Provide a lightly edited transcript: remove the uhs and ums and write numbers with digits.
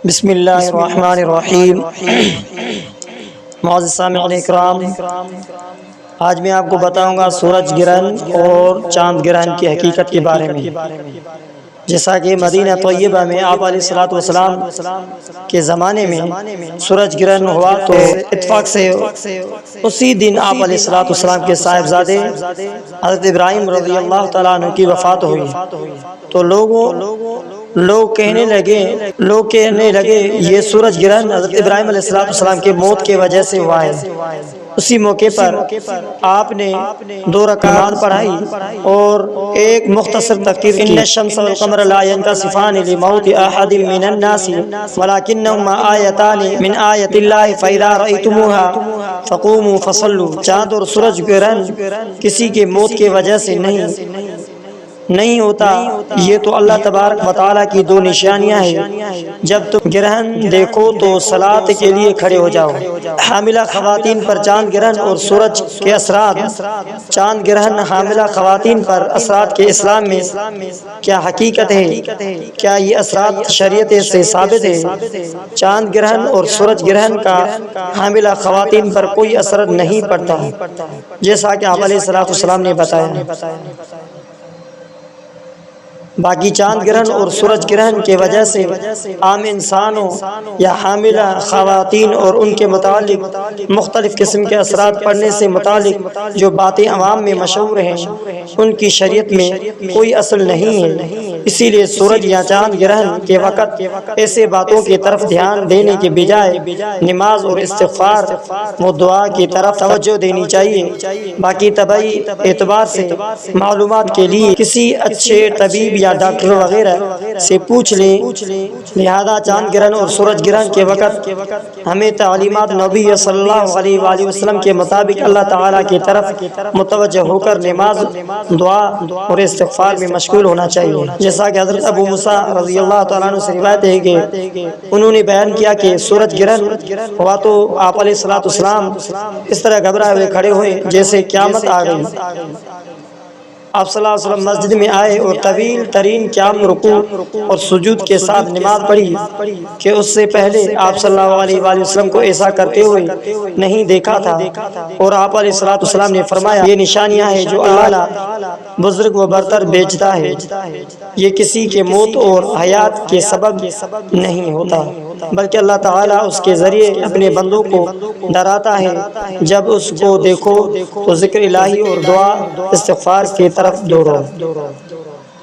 بسم اللہ الرحمن الرحیم۔ معزز سامعین اکرام، آج میں آپ کو بتاؤں گا سورج گرہن اور چاند گرہن کی حقیقت کے بارے میں۔ جیسا کہ مدینہ طیبہ میں آپ علیہ الصلوۃ والسلام کے زمانے میں سورج گرہن ہوا تو اتفاق سے اسی دن آپ علیہ الصلوۃ والسلام کے صاحبزادے حضرت ابراہیم رضی اللہ تعالیٰ عنہ کی وفات ہوئی، تو لوگ کہنے لگے یہ سورج گرہن حضرت ابراہیم علیہ السلام کے موت کی وجہ سے ہوا ہے۔ اسی موقع پر آپ نے 2 رکعات پڑھائی اور ایک مختصر تقریر کی۔ ان الشمس والقمر لا ينكسفان لموت احد من الناس ولكنهما آیتان من آیت اللہ فاذا رأیتموها فقوموا فصلوا۔ چاند اور سورج گرہن کسی کے موت کی وجہ سے نہیں ہوتا، یہ تو اللہ تبارک و تعالیٰ کی 2 نشانیاں ہیں۔ جب تم گرہن دیکھو تو صلاۃ کے لیے کھڑے ہو جاؤ۔ حاملہ خواتین پر چاند گرہن اور سورج کے اثرات۔ چاند گرہن حاملہ خواتین پر اثرات کے اسلام میں کیا حقیقت ہے؟ کیا یہ اثرات شریعت سے ثابت ہے؟ چاند گرہن اور سورج گرہن کا حاملہ خواتین پر کوئی اثر نہیں پڑتا، جیسا کہ آپ علیہ السلام نے بتایا۔ باقی چاند گرہن اور سورج گرہن کی وجہ سے عام انسانوں یا حاملہ خواتین اور ان کے متعلق مختلف قسم کے اثرات پڑنے سے متعلق جو باتیں عوام میں مشہور ہیں، ان کی شریعت میں کوئی اصل نہیں ہے۔ اسی لیے سورج یا چاند گرہن کے وقت ایسے باتوں کی طرف دھیان دینے کے بجائے نماز اور استغفار و دعا کی طرف توجہ دینی چاہیے۔ باقی طبعی اعتبار سے معلومات کے لیے کسی اچھے طبیب یا ڈاکٹر وغیرہ سے پوچھ لیں۔ لہذا چاند گرہن اور سورج گرہن کے وقت ہمیں تعلیمات نبی صلی اللہ علیہ وآلہ وسلم کے مطابق اللہ تعالیٰ کی طرف متوجہ ہو کر نماز، دعا اور استغفار میں مشغول ہونا چاہیے۔ جیسا کہ حضرت ابو موسیٰ رضی اللہ تعالیٰ عنہ سے روایت ہے کہ انہوں نے بیان کیا کہ سورج گرہن ہوا تو آپ علیہ السلام اس طرح گھبرائے ہوئے کھڑے ہوئے جیسے قیامت آ گئی۔ آپ صلی اللہ علیہ وسلم مسجد میں آئے اور طویل ترین قیام، رکوع اور سجود کے ساتھ نماز پڑھی کہ اس سے پہلے آپ صلی اللہ علیہ وآلہ وسلم کو ایسا کرتے ہوئے نہیں دیکھا تھا۔ اور آپ علیہ السلام نے فرمایا، یہ نشانیاں ہیں جو اللہ بزرگ و برتر بھیجتا ہے، یہ کسی کے موت اور حیات کے سبب نہیں ہوتا، بلکہ اللہ تعالیٰ اس کے ذریعے اپنے بندوں کو ڈراتا ہے۔ جب اس کو دیکھو تو ذکر الہی اور دعا استغفار کی طرف دوڑو۔